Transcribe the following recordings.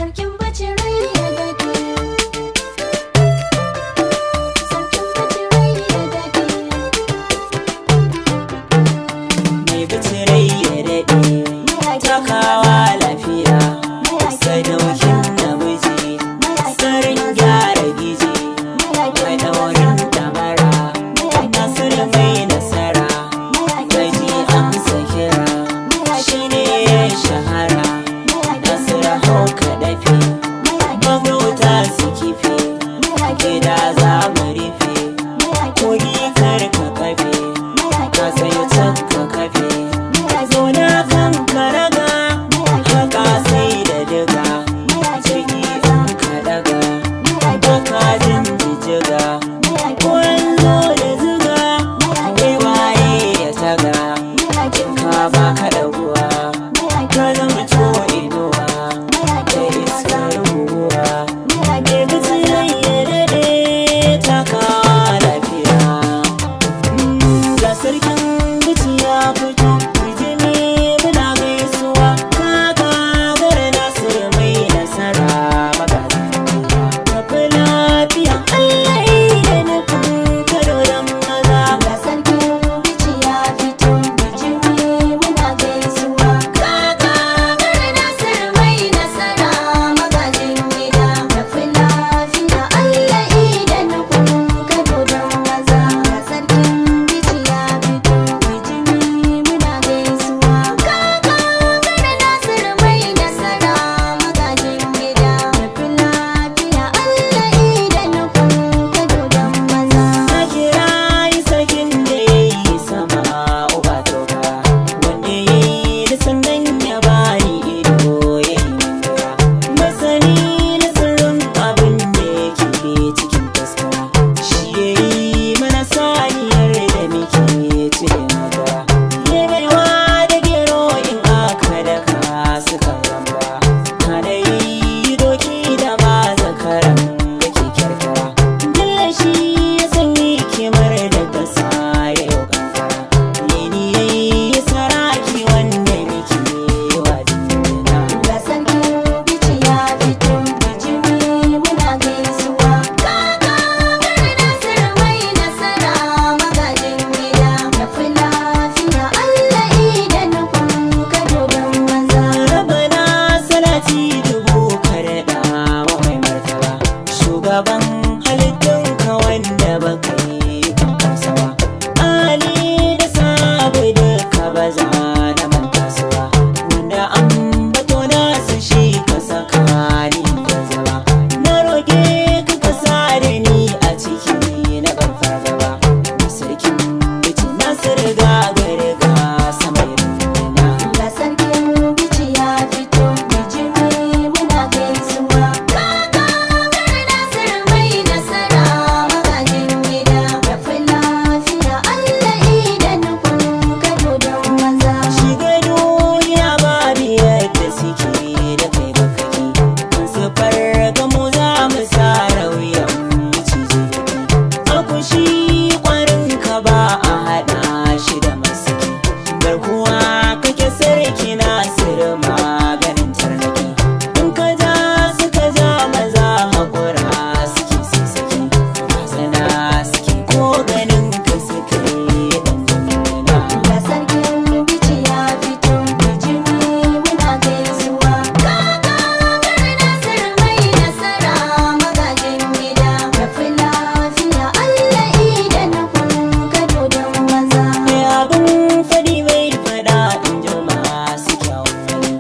sarkin bacin rai ya dade, sarkin bacin rai ya dade, mai bacin rai ya dade, takawa lafiya, sadaukin namiji, sarin gyara giji, mai daurin damara, nasiru mai nasara, gaji amsa kira, shi ne ya shahara, nasiru hauka dafi, magauta su kifi, gida za mu rufe, kogi karka kafe, ka sayo can ka kafe, zauna kan karaga, haka sai da diga, jirgi an ka daga, baka jin jijjiga, ko an zo da ziga, wai waye ya taga, ka baka ɗaguwa, ka zama to inuwa, da iskar guguwa, mai bacin rai ya daɗe, takawa lafiya. Ga sarkin bici ya fito, bijimi muna gaisuwa, kaka gara nasiru mai nasara, magazin tafi lafiya, Allah da nufin kado don maza. ga sarkin bici ya fito, bijimi muna gaisuwa, kaka gara Nasiru mai nasara, magajin gida, tafi lafiya, Allah da nufin kado don maza. Ga sarkin bici ya fito, bijimi muna gaisuwa, kaka gara Nasiru mai nasara, magajin gida, tafi lafiya, Allah da nufin kado don maza. Na kira yi sarkin da ya yi sama uba toka, wanda ya yi da sannan ya bani ido ya yi manga, masani na sirrin abin da yake cikin taska, shi ya yi mana saniyar da muke cire mata, ya baiwa da gero in aka daka suka ramba, kada yi doki da ma zakaran da ke kyarkyara, dalla shi ya sanyi kimar da kasa ya yau kankara, yini ya yi saraki wanda muke wa jinjina. Ga sarkin bici ya fito, bijimi muna gaisuwa, kaka gara Nasiru mai nasara, magajin gida, tafi lafiya, Allah da nufin kado don maza. Rabana salati dubu karɗa wa mai martaba, shugaban halittunka wanda baka yi kankansa ba, Ali da sabu duka ba za na manta su ba, wanda an bato nasu shi ka saka ni da zaba, na roƙe ka kasa da ni a ciki na ban fargaba, da sarkin bici Nasiru gagare ga sama irina. Ga sarkin bici ya fito, bijimi muna gaisuwa, kaka gara Nasiru mai nasara, magajin gida, tafi lafiya, Allah da nufin kado don maza. Shiga duniya babu yadda suke da kai bakaki, kun sufar gamo za mu sa rauyan miciji da kai, akushi kwarin ka ba a haɗa shi da masaki, garkuwa kake sarki Nasiru maganin tarnaki, in ka ja suka ja maza haƙura suke sai saki, razana suke ko ganin ka suke ɗan jimina. Ga sarkin bici ya fito, bijimi muna gaisuwa, kaka gara Nasiru mai nasara, magajin gida, tafi lafiya, Allah da nufin kado don maza. Mai abin fadi bai fada in ji masu kyawun hali,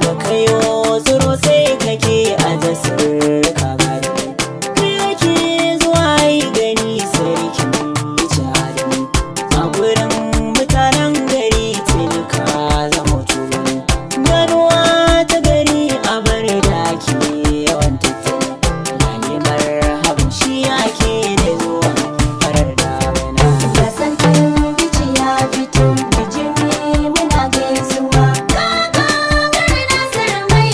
da kayo tsoro sai kake a jasar ka gani, kai yake zuwa yi gani sarkin bici adami, a gurin mutanen gari tuni ka zama tubali, ganuwa ta gari a bar da ke yawan tattali, lalimar habin shi ake da zuwan farar damina. Ga sarkin bici ya fito, bijimi muna gaisuwa, kaka gara Nasiru mai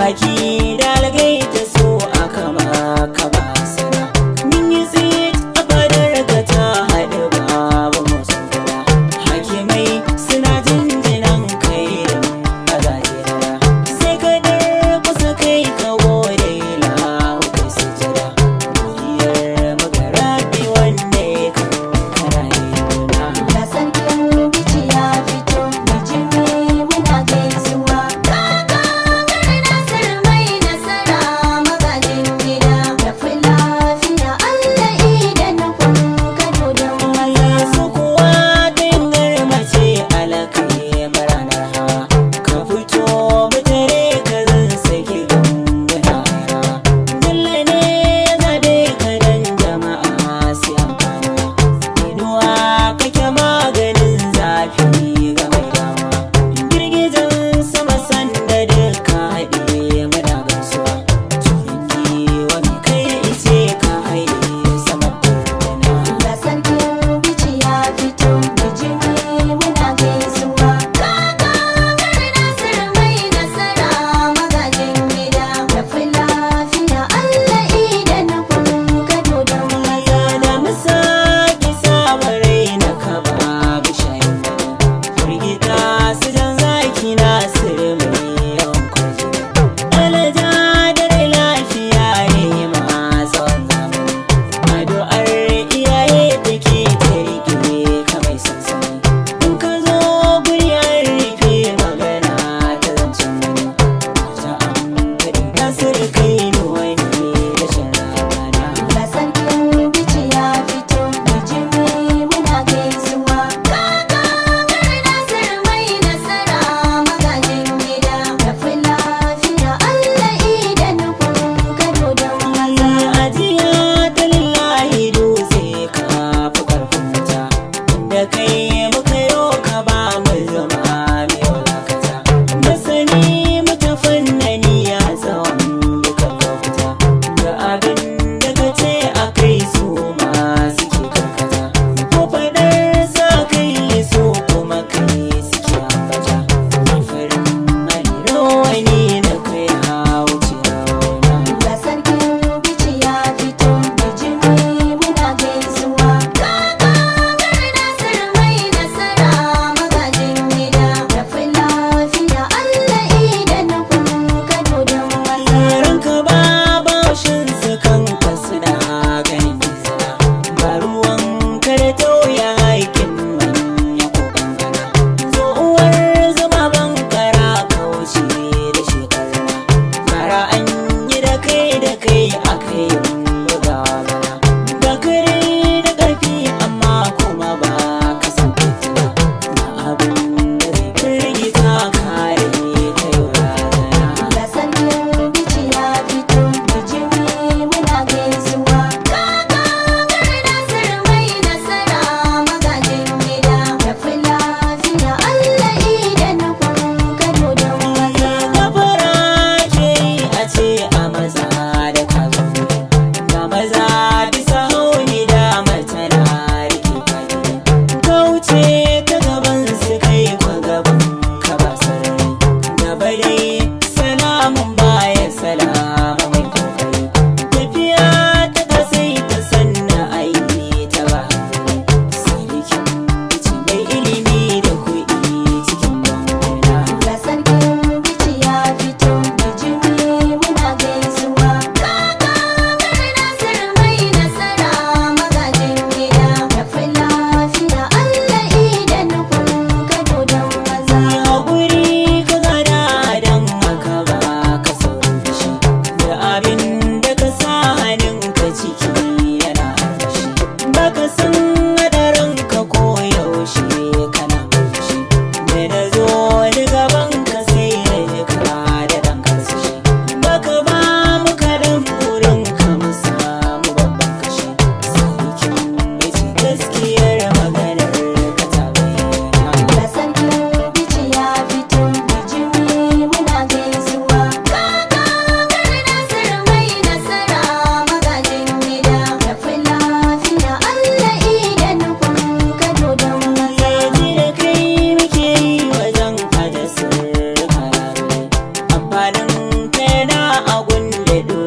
baki da algaita so aka maka ba sana. Mun yi tsit a fadar ka ta haɗu babu musu gada. Hakimai suna jinjinan kai da magaje dara. Sai ka kusa kai ka gode lahu kai sujada. Godiyar magarabi wanda ya kankara idona. Da sarkin bici ya fito, bijimi muna gaisuwa. Kaka gari Nasir mai nasara magajin gida. Tafi lafiya Allah idan kun kado da mu. Su kuwa dangar mace alakai baranar hawa. Ka fito mutare ka zan saki gangana rawa. Dalla ne zabe ka dan jama'a sai amfani. Inuwa kake maganin zafi ga mai dama. Girgizan sama sanda duka haɗe muna gaisuwa. Cikin giwa mai kai ice ka haɗe sama kurkuna. Da sarkin bici ya fito, bijimi muna gaisuwa. Kaka gari Nasir mai nasara magajin gida. Tafi lafiya Allah idan kun kado da mu. Da musa kisa barai na kaba bishayin gani. Firgita su jan zaki na sirri mai yawan kwarji. Alaja dare lafiya ne ma tsawon zamani. Addu'ar iyaye da ke ta rike ka mai sansani. In ka zo guri an rufe magana ta zancen wani. Ta amfani Nasir kai ni wani rashin rana. Da sarkin bici ya fito, bijimi muna gaisuwa. Kaka gari Nasir mai nasara magajin gida. Tafi lafiya Allah idan kun kado da mu. Ajiya ta lillahi dutse ka fi ƙarfin wuta. Inda kai muka yo ka ba mu zama mai walakata. Masani mutafannani ya tsawon dukan lokuta. Da abin da ka ce a kai su ma suke karkata. Ko faɗar sa kai so kuma kai suke ambata. Mai farin hali rawani da kai wuce rauna. Da sarkin bici ya fito, bijimi muna gaisuwa. Kaka gari Nasir mai nasara magajin gida. Tafi lafiya Allah idan kun kado da mu. Ranka ba baushin su kanka suna ganin izina. Ba ruwan kare tauya haƙin manya ko kankana. Zo uwar zama bankara kauce da shekaruna. Bara an yi da kai aka yi bugawa mana. Da kare da ƙarfi amma kuma ba ka san fitina. Na abin da zai firgita kare ta yau razana. Da sarkin bici ya fito, bijimi muna gaisuwa. Kaka gari Nasir mai nasara magajin gida. Tafi lafiya Allah idan kun kado da mu. Gafara ke yi a ce a maza da kazo. Ga maza bisa hauni da matana rike kwani. Kauce ta gaban su kai kwa gaban ka ba sarari. Gaba dai salamun baya salama mai kokari. Tafiya ta kasai ta sanna aiki ta ba hankali. Sirikin bici mai ilimi da kuɗi cikin bangona. Da sarkin bici ya fito, bijimi muna gaisuwa. Kaka gari Nasir mai nasara magajin gida. Tafi lafiya Allah idan kun kado da maza. Haƙuri ka gada don haka ba ka saurin fushi. Da abin da ka sa hannunka ciki yana armashi. Ba ka san hadarin ka ko yaushe kana fushi. Da na zo ni gaban ka sai na ji ka da ɗan karsashi. Ba ka ba mu kaɗan burin ka mu samu babban kashi. Sarkin miji gaskiyar maganar ka ta bayyana. Da sarkin bici ya fito, bijimi muna gaisuwa. Kaka gari Nasir mai nasara magajin gida. Tafi lafiya Allah idan kun kado da mu. Ji da kai muke yi wajen aje sirrika. Amfanin ka na agun da